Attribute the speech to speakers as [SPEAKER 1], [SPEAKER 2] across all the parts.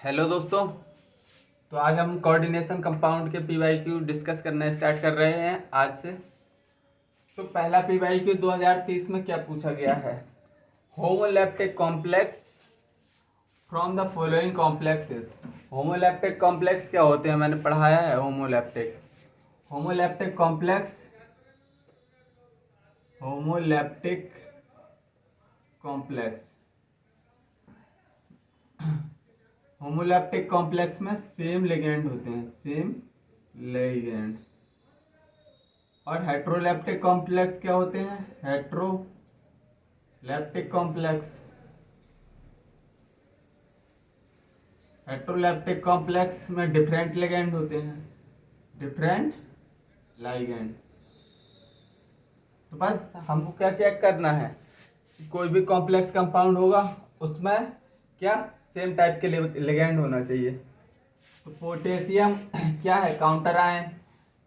[SPEAKER 1] Hello दोस्तों। तो आज हम कोऑर्डिनेशन कंपाउंड के पीवाईक्यू डिस्कस करना स्टार्ट कर रहे हैं आज से। तो पहला पीवाईक्यू 2030 में क्या पूछा गया है? Homoleptic complex from the following complexes. Homoleptic complex क्या होते हैं, मैंने पढ़ाया है। Homoleptic complex homoleptic complex homoleptic complex में सेम लिगेंड होते हैं, सेम लिगेंड। और हेट्रोलैप्टिक कॉम्प्लेक्स क्या होते हैं? हेट्रोलैप्टिक कॉम्प्लेक्स में डिफरेंट लिगेंड होते हैं, डिफरेंट लिगेंड। तो बस हमको क्या चेक करना है कि कोई भी कॉम्प्लेक्स कंपाउंड होगा उसमें क्या सेम टाइप के लिगेंड होना चाहिए। तो पोटेशियम क्या है? Counter ion,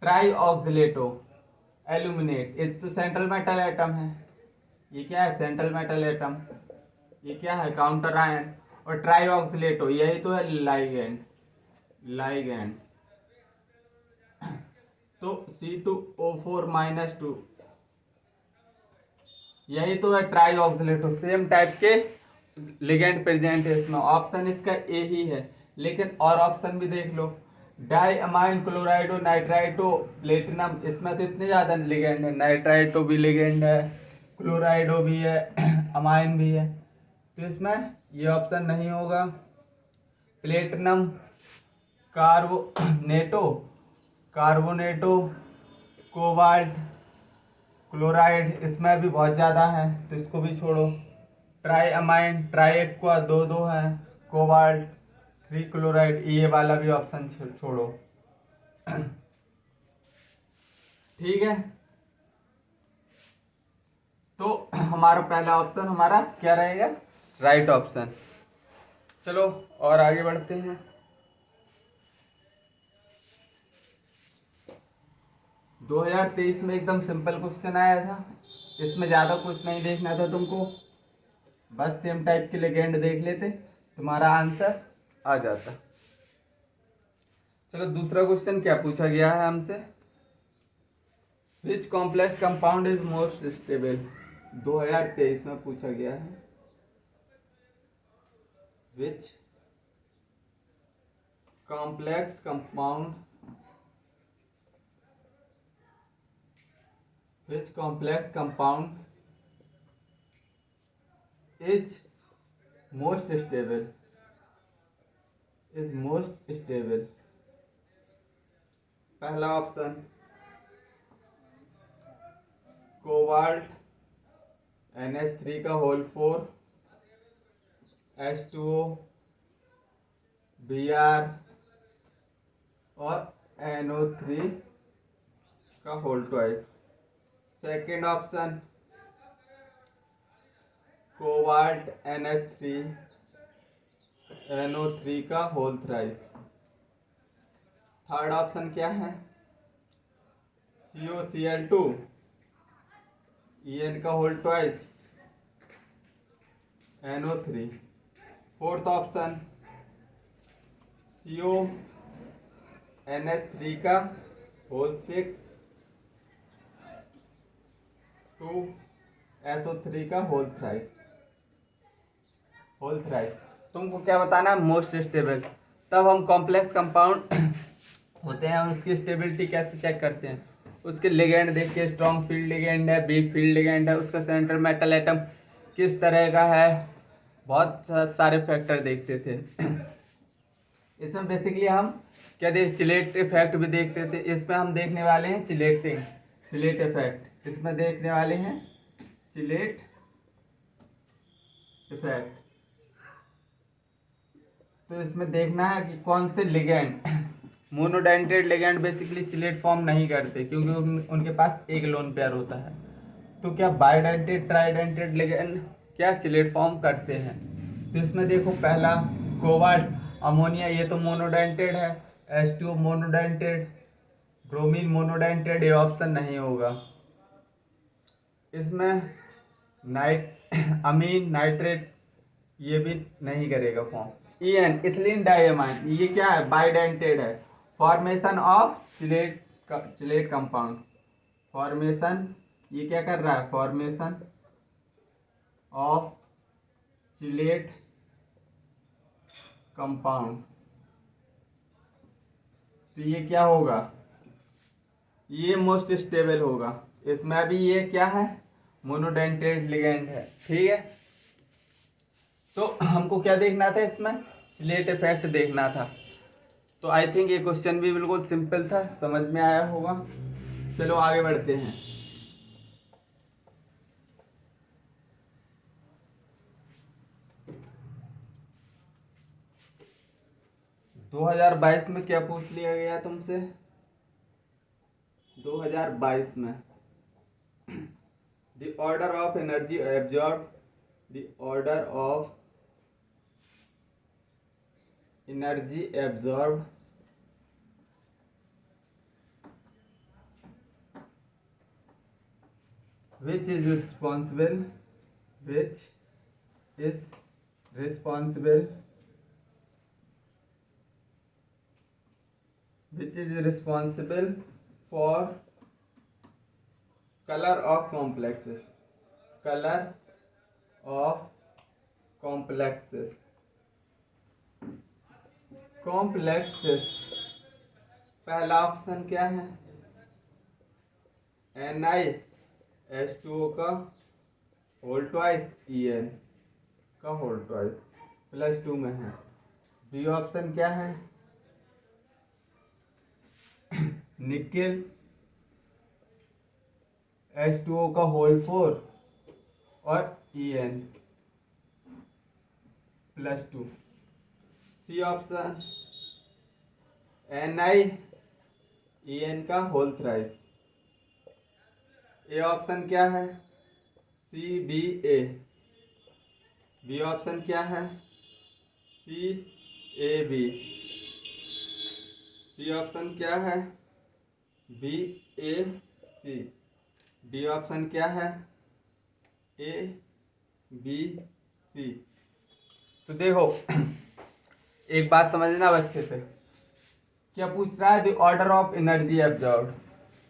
[SPEAKER 1] tri oxalato, aluminate. ये तो सेंट्रल मेटल एटम है। ये क्या है? Central metal atom. ये क्या है? Counter ion. और ट्राई ऑक्सिलेटो यही तो है लाइगेंड। तो C2O4-2 यही तो है ट्राई ऑक्सिलेटो। सेम टाइप के लिगेंड प्रेजेंट है इसमें। ऑप्शन इसका ए ही है, लेकिन और ऑप्शन भी देख लो। डाई अमाइन क्लोराइडो नाइट्राइटो प्लेटिनम, इसमें तो इतने ज्यादा लिगेंड है। नाइट्राइटो भी लिगेंड है, क्लोराइडो भी है, अमाइन भी है। तो इसमें ये ऑप्शन नहीं होगा। प्लेटिनम कार्बोनेटो कोबाल्ट क्लोराइड, इसमें भी बहुत ज़्यादा है तो इसको भी छोड़ो। ट्राई अमाइन, ट्राई एक्वा, दो दो है। कोबाल्ट 3 क्लोराइड, ये वाला भी ऑप्शन छोड़ो। ठीक है, तो हमारा पहला ऑप्शन हमारा क्या रहेगा? Right option. चलो और आगे बढ़ते हैं। 2023 में एकदम सिंपल क्वेश्चन आया था। इसमें ज़्यादा कुछ नहीं देखना था तुमको, बस सेम टाइप के लिगेंड देख लेते, तुम्हारा आंसर आ जाता। चलो दूसरा क्वेश्चन क्या पूछा गया है हमसे? Which complex compound is most stable. 2023 में पूछा गया है। Which complex compound is most stable. पहला ऑप्शन कोबाल्ट NH3 का होल 4, H2O, Br और NO3 का whole twice. Second option cobalt NH3 NO3 का होल थ्राइस। थर्ड ऑप्शन क्या है? COCl2 En का whole twice NO3। Fourth option CONH3 का whole 6 2SO3 का होल थ्राइस। तुमको क्या बताना है? Most stable. तब हम कॉम्प्लेक्स कंपाउंड होते हैं और उसकी स्टेबिलिटी कैसे चेक करते हैं? उसके लिगेंड देख के, स्ट्रॉन्ग फील्ड लिगेंड है, वीक फील्ड लिगेंड है, उसका सेंट्रल मेटल एटम किस तरह का है, बहुत सारे फैक्टर देखते थे। इसमें बेसिकली हम क्या चिलेट इफेक्ट भी देखते थे। इसमें हम देखने वाले हैं चिलेट इफेक्ट। इसमें देखने वाले हैं चिलेट इफेक्ट। तो इसमें देखना है कि कौन से ligand monodentate ligand basically chelate form नहीं करते, क्योंकि उनके पास एक लोन पेयर होता है। तो क्या बाइडेंटेड ट्राइडेंटेड लिगेंड क्या चिलेट फॉर्म करते हैं? तो इसमें देखो, पहला कोबाल्ट अमोनिया, ये तो मोनोडेंटेड है। H2O मोनोडेंटेड, ब्रोमीन मोनोडेंटेड, ये ऑप्शन नहीं होगा। इसमें अमीन नाइट्रेट ये भी नहीं करेगा फॉर्म। EN इथिलीन डाइअमाइन, ये क्या है, बाइडेंटेड है। Formation of chelate compound, formation, ये क्या कर रहा है, फॉर्मेशन ऑफ चिलेट कंपाउंड। तो ये क्या होगा, ये मोस्ट स्टेबल होगा। इसमें भी ये क्या है, मोनोडेंटेड लिगेंड है, ठीक है। तो हमको क्या देखना था इसमें, चिलेट इफेक्ट देखना था। तो आई थिंक ये क्वेश्चन भी बिल्कुल सिंपल था, समझ में आया होगा। चलो आगे बढ़ते हैं। दो 2022 में क्या पूछ लिया गया तुमसे, 2022 में the order of energy absorb, the order of energy absorb which is responsible, which is responsible, which is responsible for color of complexes, color of complexes, complexes। पहला ऑप्शन क्या है, NiH2O का होल ट्वाइस, En का whole twice +2 में है। B option क्या है, nickel H2O का होल 4 और En +2। सी ऑप्शन NiEn का होल थ्राइस। ए ऑप्शन क्या है, CBA। बी ऑप्शन क्या है, CAB। सी ऑप्शन क्या है, BAC। डी ऑप्शन क्या है, ABC। तो देखो एक बात समझना अब अच्छे से, क्या पूछ रहा है, the order of energy absorb,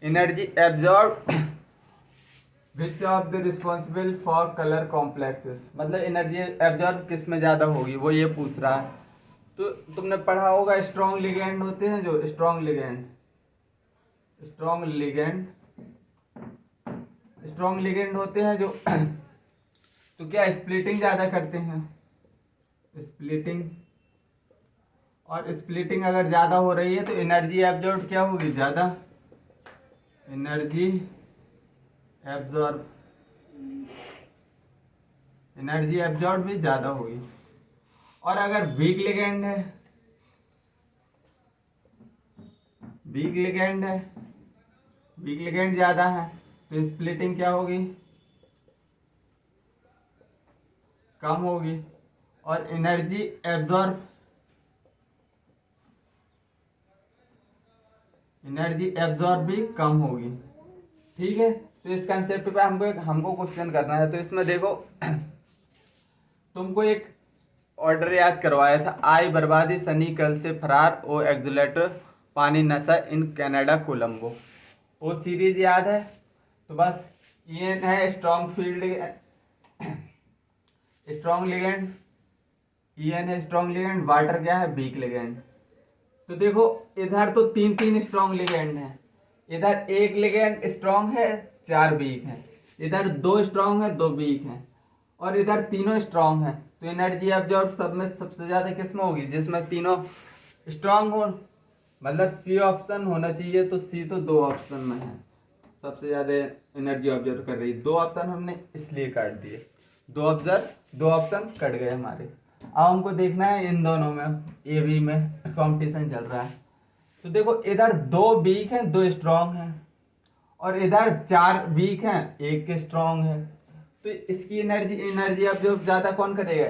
[SPEAKER 1] energy absorb which of the responsible for colour complexes, मतलब एनर्जी एब्जॉर्ब किस में ज़्यादा होगी, वो ये पूछ रहा है। तो तुमने पढ़ा होगा स्ट्रॉन्ग लिगेंड होते हैं, जो strong ligand, strong ligand, strong ligand होते हैं जो तो क्या स्प्लिटिंग ज़्यादा करते हैं, स्प्लिटिंग। और स्प्लिटिंग अगर ज़्यादा हो रही है तो एनर्जी एब्जॉर्ब क्या होगी, ज़्यादा एनर्जी एब्जॉर्ब, एनर्जी एब्जॉर्ब भी ज़्यादा होगी। और अगर वीक लिगेंड है, वीक लिगेंड है, वीक लिगेंड ज़्यादा है तो स्प्लिटिंग क्या होगी, कम होगी। और एनर्जी एब्जॉर्ब, एनर्जी एब्जॉर्ब भी कम होगी, ठीक है। तो इस कंसेप्ट पे हमको क्वेश्चन करना है। तो इसमें देखो तुमको एक ऑर्डर याद करवाया था, आई बर्बादी सनी कल से फरार, ओ एक्सुलेटर पानी नशा इन कनाडा कोलंबो। वो सीरीज याद है, तो बस ये है strong field, strong ligand, En है स्ट्रॉन्ग लिगेंड, वाटर क्या है, वीक लिगेंड। तो देखो इधर तो तीन तीन स्ट्रॉन्ग लिगेंड है, इधर एक लिगेंड स्ट्रॉन्ग है, 4 वीक है, इधर 2 स्ट्रॉन्ग है, 2 वीक है, और इधर तीनों स्ट्रॉन्ग है। तो एनर्जी एब्जॉर्ब सब में सबसे ज़्यादा किसमें होगी, जिसमें तीनों स्ट्रॉन्ग हो, मतलब सी ऑप्शन होना चाहिए। तो सी तो 2 ऑप्शन में है, सबसे ज़्यादा एनर्जी ऑब्जर्व कर रही है। 2 ऑप्शन हमने इसलिए काट दिए, 2 ऑप्शन कट गए हमारे। अब हमको देखना है इन दोनों में, ए बी में कंपटीशन चल रहा है। तो देखो इधर 2 वीक हैं, 2 स्ट्रॉन्ग हैं, और इधर 4 वीक हैं, 1 स्ट्रॉन्ग है। तो इसकी एनर्जी ऑब्जर्व ज़्यादा कौन करेगा,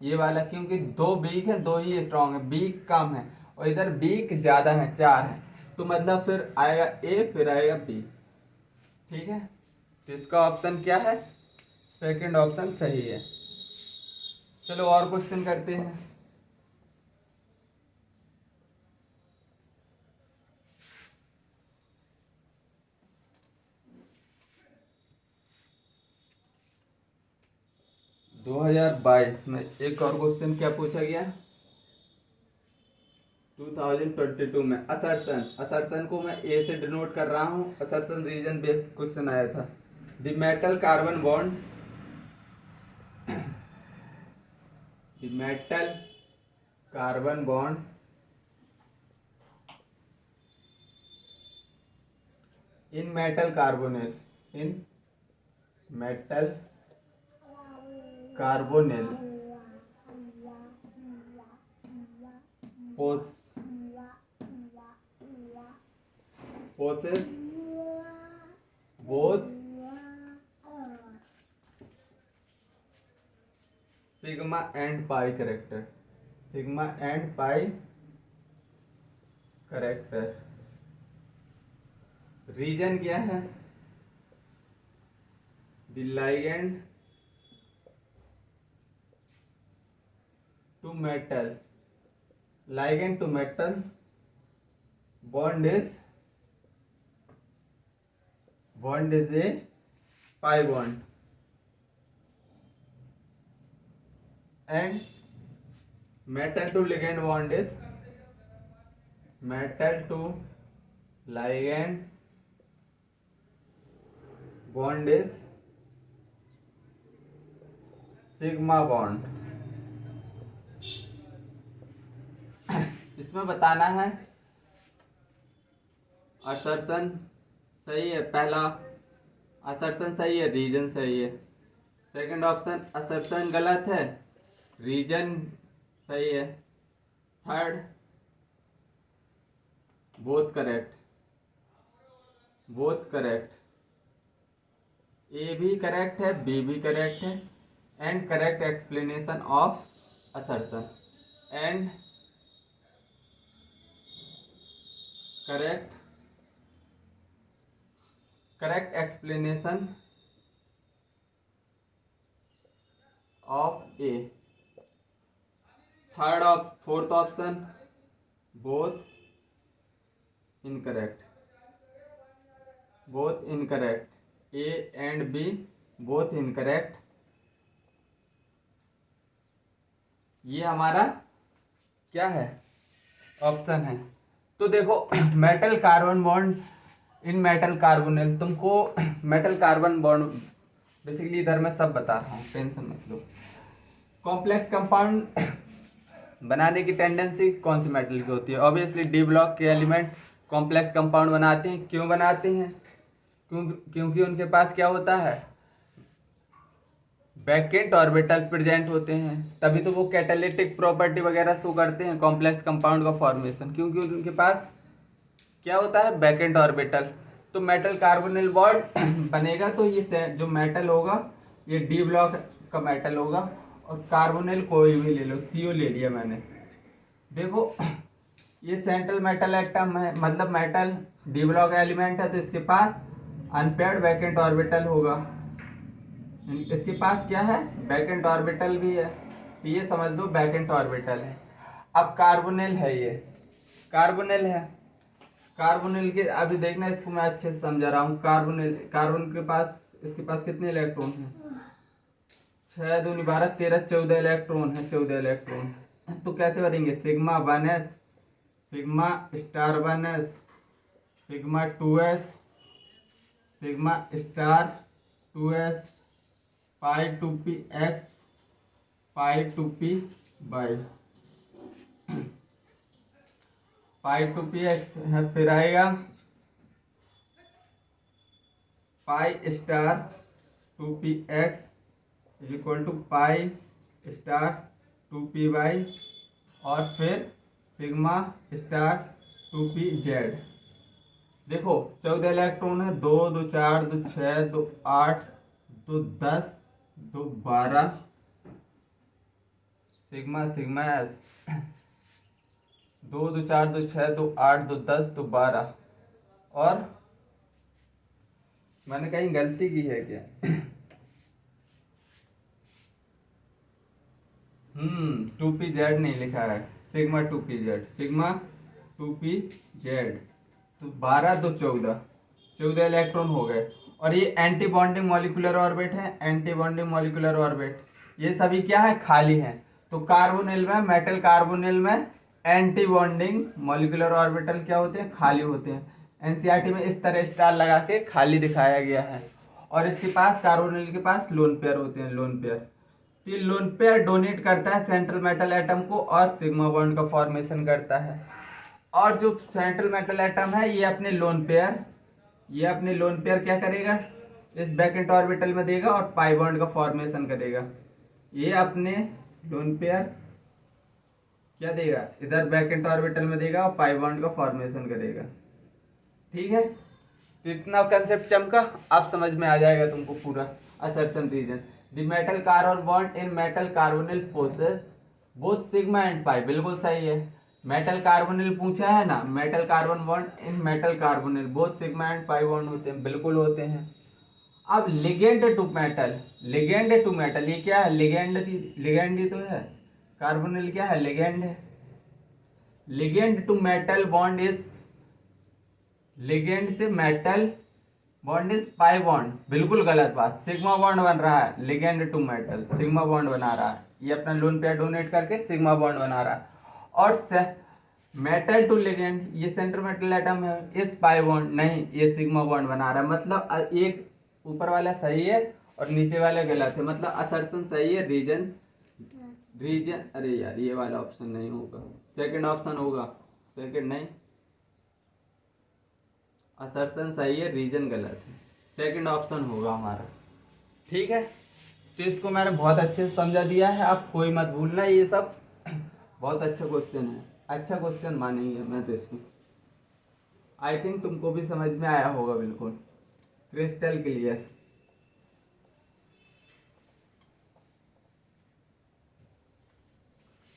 [SPEAKER 1] ये वाला, क्योंकि 2 वीक है, 2 ही स्ट्रॉन्ग है, वीक कम है, और इधर वीक ज़्यादा है, 4 है। तो मतलब फिर आएगा ए, फिर आएगा बी, ठीक है। तो इसका ऑप्शन क्या है, सेकंड ऑप्शन सही है। चलो और क्वेश्चन करते हैं। 2022 में एक और क्वेश्चन क्या पूछा गया, 2022 में असर्शन को मैं ए से डिनोट कर रहा हूँ। असर्शन रीजन बेस्ड क्वेश्चन आया था। The metal carbon bond in metal carbonyl possess both sigma and pi character। Reason क्या है, the ligand to metal bond is a pi bond, and metal to ligand bond is sigma bond. इसमें बताना है assertion सही है, पहला assertion सही है, रीजन सही है। सेकंड ऑप्शन असर्शन गलत है, रीजन सही है। थर्ड बोथ करेक्ट, ए भी करेक्ट है, बी भी करेक्ट है। And correct explanation of assertion and correct explanation of A. Fourth option both incorrect, A and B both incorrect. ये हमारा क्या है, ऑप्शन है। तो देखो metal carbon bond in metal carbonyl, तुमको मेटल कार्बन बॉन्ड बेसिकली इधर मैं सब बता रहा हूँ, टेंशन मत लो। कॉम्प्लेक्स कंपाउंड बनाने की टेंडेंसी कौन सी मेटल की होती है? ऑब्वियसली डी ब्लॉक के एलिमेंट कॉम्प्लेक्स कंपाउंड बनाते हैं। क्यों बनाते हैं? क्योंकि उनके पास क्या होता है, वैकेंट ऑर्बिटल प्रेजेंट होते हैं, तभी तो वो कैटालिटिक प्रॉपर्टी वगैरह शो करते हैं कॉम्प्लेक्स कंपाउंड का फॉर्मेशन, क्योंकि उनके पास क्या होता है, वैकेंट ऑर्बिटल। तो मेटल कार्बोनिल बॉन्ड बनेगा तो ये जो मेटल होगा ये डी ब्लॉक का मेटल होगा, और कार्बोनिल कोई भी ले लो, CO ले लिया मैंने। देखो ये सेंट्रल मेटल एटम है, मतलब मेटल डी ब्लॉक एलिमेंट है, तो इसके पास अनपेयर्ड वैकेंट ऑर्बिटल होगा। इसके पास क्या है, वैकेंट ऑर्बिटल भी है, तो ये समझ लो वैकेंट ऑर्बिटल है। अब कार्बोनिल है, ये कार्बोनिल है। कार्बोनिल के अभी देखना, इसको मैं अच्छे से समझा रहा हूँ। कार्बन के पास, इसके पास कितने इलेक्ट्रॉन हैं? 6 दूनी 12 13 14 इलेक्ट्रॉन है, 14 इलेक्ट्रॉन। तो कैसे भरेंगे, sigma 1s, sigma star 1s, sigma 2s, sigma star 2s, pi 2p x, pi 2p y, pi 2p x है, फिर आएगा pi star 2p x is equal to pi star 2p y, और फिर sigma star 2p z। देखो 14 electron है, 2 2 4 2 6 2 8 2 10 2 12, sigma sigma S, 2 2 4 2 6 2 8 2 10 2 12, और मैंने कहीं गलती की है क्या? 2pz नहीं लिखा है, सिग्मा 2pz, सिग्मा 2pz। तो 12 2 14 इलेक्ट्रॉन हो गए, और ये एंटी बॉन्डिंग मॉलिक्यूलर ऑर्बिट है, एंटी बॉन्डिंग मॉलिक्यूलर ऑर्बिट। ये सभी क्या है, खाली हैं। तो कार्बोनिल में, मेटल कार्बोनिल में एंटी बॉन्डिंग मॉलिक्यूलर ऑर्बिटल क्या होते हैं, खाली होते हैं। एनसीईआरटी में इस तरह स्टार लगा के खाली दिखाया गया है। और इसके पास, कार्बोनिल के पास लोन पेयर होते हैं, लोन पेयर। तो ये लोन पेयर डोनेट करता है सेंट्रल मेटल एटम को और सिग्मा बॉन्ड का फॉर्मेशन करता है। और जो सेंट्रल मेटल एटम है ये अपने लोन पेयर, ये अपने लोन पेयर क्या करेगा, इस बैकेंट ऑर्बिटल में देगा और पाई बॉन्ड का फॉर्मेशन करेगा। ये अपने लोन पेयर क्या देगा, इधर बैकेंट ऑर्बिटल में देगा और पाई बॉन्ड का फॉर्मेशन करेगा। ठीक है, तो इतना कंसेप्ट चमका, आप समझ में आ जाएगा तुमको पूरा। Assertion reason, the metal carbon bond in metal carbonyl possess both sigma and pi, बिल्कुल सही है। मेटल कार्बोनिल पूछा है ना, metal carbon bond in metal carbonyl both sigma and pi bond होते हैं, बिल्कुल होते हैं। अब ligand to metal, ligand to metal ये क्या है, लिगेंड, लिगेंड ही तो है। कार्बोनिल क्या है, लिगेंड है। Ligand to metal bond is, ligand से metal bond is pi bond, बिल्कुल गलत बात। सिग्मा बॉन्ड बन रहा है, ligand to metal sigma bond बना रहा है, ये अपना लोन पेयर डोनेट करके सिग्मा बॉन्ड बना रहा है। और मेटल टू लिगेंड, ये सेंटर मेटल एटम है, इस पाई बॉन्ड नहीं, ये सिग्मा बॉन्ड बना रहा है। मतलब एक ऊपर वाला सही है और नीचे वाला गलत है, मतलब असर्शन सही है, रीजन, रीजन, अरे यार ये वाला ऑप्शन नहीं होगा, सेकंड ऑप्शन होगा, सेकंड नहीं, असर्शन सही है, रीजन गलत है, सेकंड ऑप्शन होगा हमारा। ठीक है, तो इसको मैंने बहुत अच्छे से समझा दिया है, आप कोई मत भूलना, ये सब बहुत अच्छा क्वेश्चन है, अच्छा क्वेश्चन मानेंगे मैं तो इसको। आई थिंक तुमको भी समझ में आया होगा, बिल्कुल क्रिस्टल क्लियर।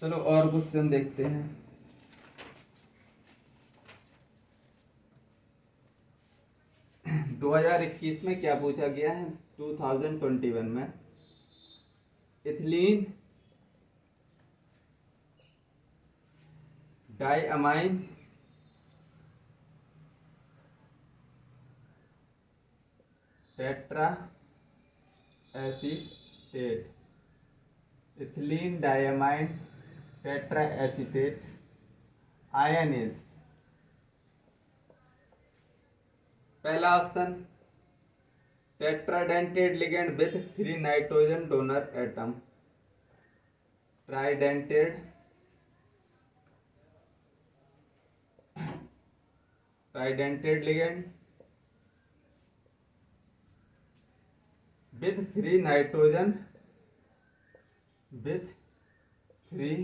[SPEAKER 1] चलो और क्वेश्चन देखते हैं। दो 2021 में क्या पूछा गया है, 2021 में ethylene diamine tetra acetate, ethylene diamine tetra acetate ion is, पहला option tetradentate ligand with 3 nitrogen donor atom, tridentate, tridentate ligand with 3 nitrogen, with 3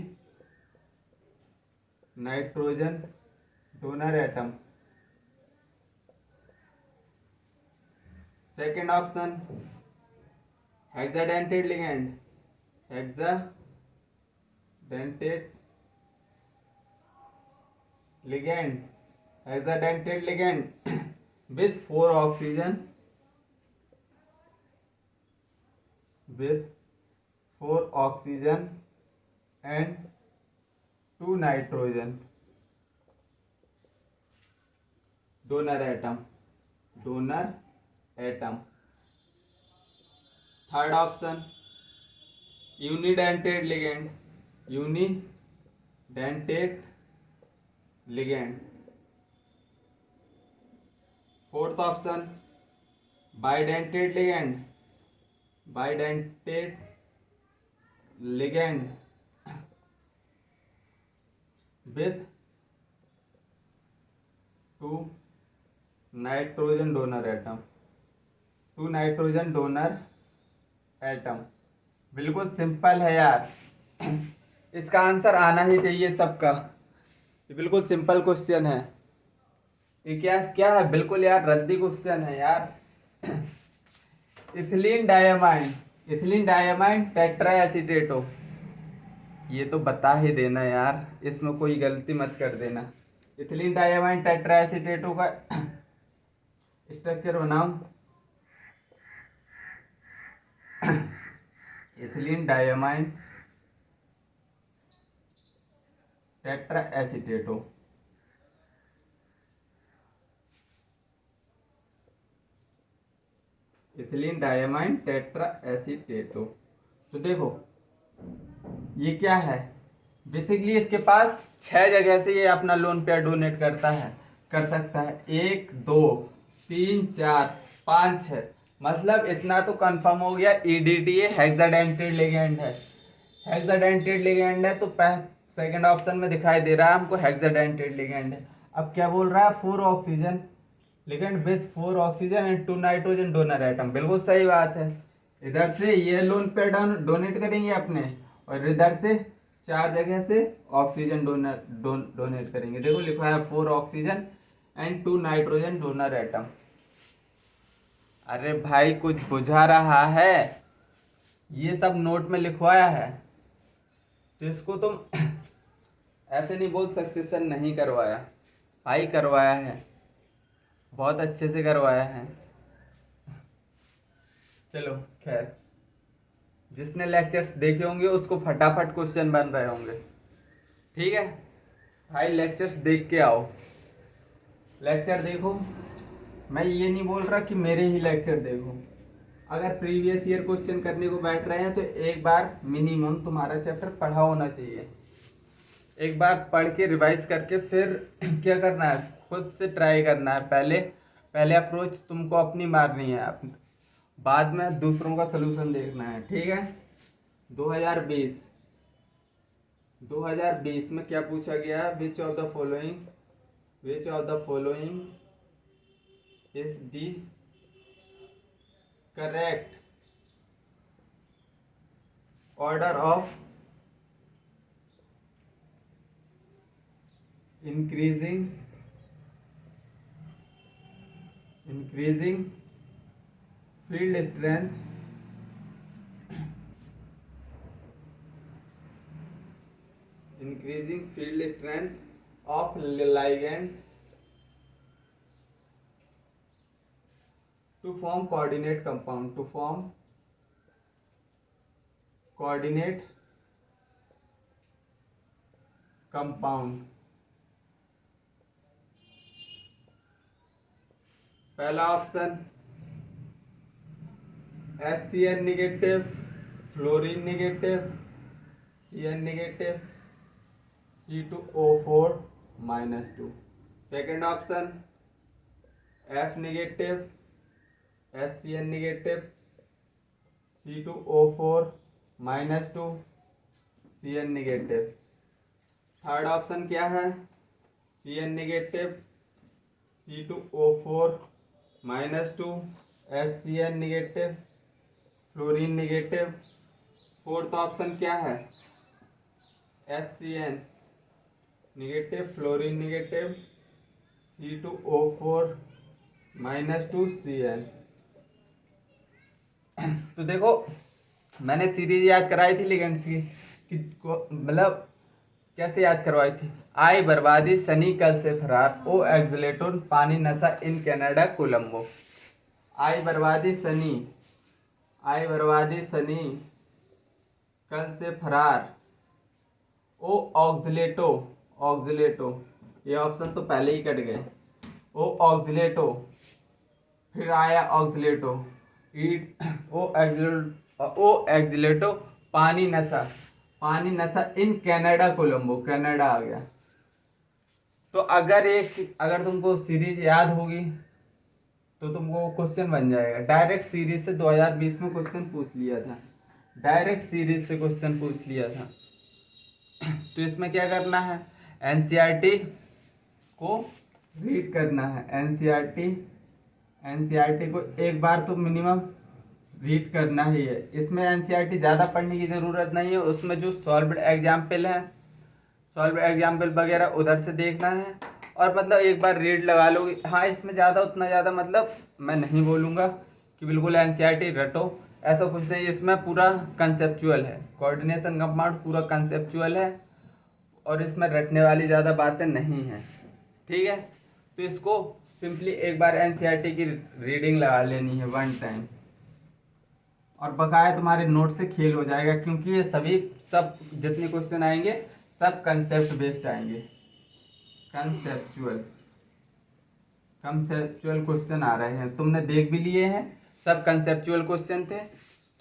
[SPEAKER 1] nitrogen donor atom, second option hexadentate ligand, hexadentate ligand, hexadentate ligand with 4 oxygen, with 4 oxygen and 2 nitrogen donor atom, donor atom, third option unidentate ligand, unidentate ligand, fourth option bidentate ligand, bidentate ligand with 2 nitrogen donor atom, 2 nitrogen donor atom। बिल्कुल simple है यार, इसका answer आना ही चाहिए सबका, ये बिल्कुल simple question है। ये क्या क्या है, बिल्कुल यार रद्दी क्वेश्चन है यार। Ethylene diamine, ethylene diamine tetra acetato, ये तो बता ही देना यार, इसमें कोई गलती मत कर देना। इथिलीन डाइअमाइन टेट्रा एसीटेटो का स्ट्रक्चर बनाओ। Ethylene diamine tetra acetato, ethylene diamine tetra acetato. तो देखो ये क्या है, बेसिकली इसके पास 6 जगह से ये अपना लोन पे डोनेट कर सकता है, 1 2 3 4 5 6, मतलब इतना तो कंफर्म हो गया। ईडीटी हेक्साडेंटेड लिगेंड है, हेक्साडेंटेड लिगेंड है, तो सेकंड ऑप्शन में दिखाई दे रहा है हमको हेक्साडेंटेड लिगेंड है। अब क्या बोल रहा है, 4 oxygen ligand with 4 oxygen and 2 nitrogen donor atom, बिल्कुल सही बात है। इधर से ये लोन पे डोनेट करेंगे अपने, और इधर से 4 जगह से ऑक्सीजन डोनेट करेंगे। देखो लिखा है 4 oxygen and 2 nitrogen donor atom. अरे भाई कुछ बुझा रहा है, ये सब नोट में लिखवाया है, तो इसको तुम ऐसे नहीं बोल सकते सर नहीं करवाया। भाई करवाया है, बहुत अच्छे से करवाया है। चलो खैर, जिसने लेक्चर्स देखे होंगे उसको फटाफट क्वेश्चन बन रहे होंगे। ठीक है भाई, लेक्चर्स देख के आओ, लेक्चर देखो। मैं ये नहीं बोल रहा कि मेरे ही लेक्चर देखो। अगर प्रीवियस ईयर क्वेश्चन करने को बैठ रहे हैं तो एक बार मिनिमम तुम्हारा चैप्टर पढ़ा होना चाहिए। एक बार पढ़ के रिवाइज करके फिर क्या करना है, खुद से ट्राई करना है। पहले अप्रोच तुमको अपनी मारनी है, बाद में दूसरों का सलूशन देखना है। ठीक है। 2020 में क्या पूछा गया है, which of the following is the correct order of increasing field strength of ligand to form coordinate compound। पहला option HCN negative, fluorine negative, Cn negative, C2O4 -2। Second option F negative, HCN negative, C2O4 -2, Cn negative. Third option क्या है, Cn negative, C2O4 -2, HCN negative, fluorine negative. Fourth option क्या है, HCN negative, fluorine negative, C2O4 -2, Cn। तो देखो मैंने series याद कराई थी लिगेंड्स की मतलब कैसे याद करवाई थी। आई बर्बादी सनी कल से फरार, ओ एक्सलेटोन पानी नशा इन कनाडा कोलंबो। आई बर्बादी सनी कल से फरार, ओ ऑक्सलेटो, ये ऑप्शन तो पहले ही कट गए। ओ ऑक्सलेटो, फिर आया ऑक्सलेटो, ओ एक्सलेटो पानी नशा इन कनाडा कोलंबो, कनाडा आ गया। तो अगर तुमको सीरीज याद होगी तो तुमको क्वेश्चन बन जाएगा। डायरेक्ट सीरीज से 2020 में क्वेश्चन पूछ लिया था, तो इसमें क्या करना है, एनसीईआरटी को रीड करना है। एनसीईआरटी को एक बार तो मिनिमम रीड करना ही है। इसमें एनसीईआरटी ज़्यादा पढ़ने की ज़रूरत नहीं है, उसमें जो सॉल्व्ड एग्जाम्पल वगैरह उधर से देखना है, और मतलब एक बार रीड लगा लोगे। हाँ, इसमें उतना ज़्यादा मतलब मैं नहीं बोलूँगा कि बिल्कुल एनसीईआरटी रटो, ऐसा कुछ नहीं। इसमें पूरा कंसेप्चुअल है, कोऑर्डिनेशन कंपाउंड पूरा कंसेप्चुअल है, और इसमें रटने वाली ज़्यादा बातें नहीं हैं। ठीक है, तो इसको सिंपली एक बार एनसीईआरटी की रीडिंग लगा लेनी है 1 टाइम, और बकाया तुम्हारे नोट से खेल हो जाएगा, क्योंकि ये सब जितने क्वेश्चन आएंगे सब कंसेप्ट बेस्ड आएंगे। कंसेप्चुअल क्वेश्चन आ रहे हैं, तुमने देख भी लिए हैं, सब कंसेप्चुअल क्वेश्चन थे।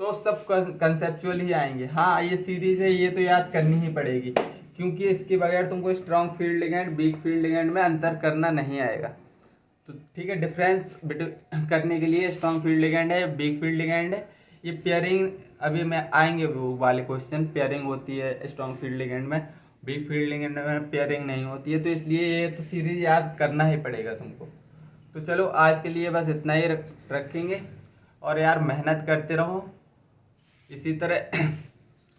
[SPEAKER 1] तो सब कंसेप्चुअल ही आएंगे। हाँ ये सीरीज है, ये तो याद करनी ही पड़ेगी, क्योंकि इसके बगैर तुमको strong field ligand weak field ligand में अंतर करना नहीं आएगा। तो ठीक है, डिफरेंस करने के लिए स्ट्रॉन्ग फील्ड लिगेंड है, वीक फील्ड लिगेंड है, ये पेयरिंग अभी मैं आएंगे वो वाले क्वेश्चन। पेयरिंग होती है स्ट्रॉन्ग फील्ड लिगेंड में, वीक फील्ड लिगेंड में पेयरिंग नहीं होती है, तो इसलिए ये तो सीरीज याद करना ही पड़ेगा तुमको। तो चलो आज के लिए बस इतना ही रखेंगे, और यार मेहनत करते रहो इसी तरह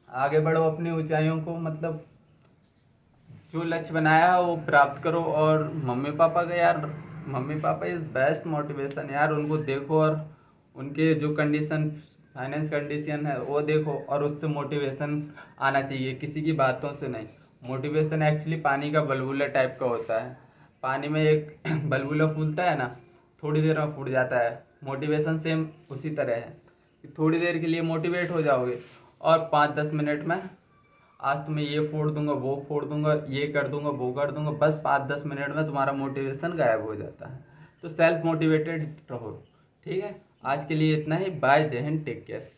[SPEAKER 1] आगे बढ़ो अपनी ऊंचाइयों को, मतलब जो लक्ष्य बनाया है वो प्राप्त करो। और mummy papa is best motivation यार, उनको देखो और उनके जो कंडीशन फाइनेंस कंडीशन है वो देखो, और उससे मोटिवेशन आना चाहिए, किसी की बातों से नहीं। मोटिवेशन एक्चुअली पानी का बलबुला टाइप का होता है। पानी में एक बलबुला फूलता है ना, थोड़ी देर में फूट जाता है। मोटिवेशन सेम उसी तरह है कि थोड़ी देर के लिए मोटिवेट हो जाओगे, और 5-10 मिनट में आज तुम्हें ये फोड़ दूंगा, वो फोड़ दूंगा, ये कर दूंगा, वो कर दूंगा, बस 5-10 मिनट में तुम्हारा मोटिवेशन गायब हो जाता है। तो सेल्फ मोटिवेटेड रहो। ठीक है, आज के लिए इतना ही। बाय, जय हिंद, टेक केयर।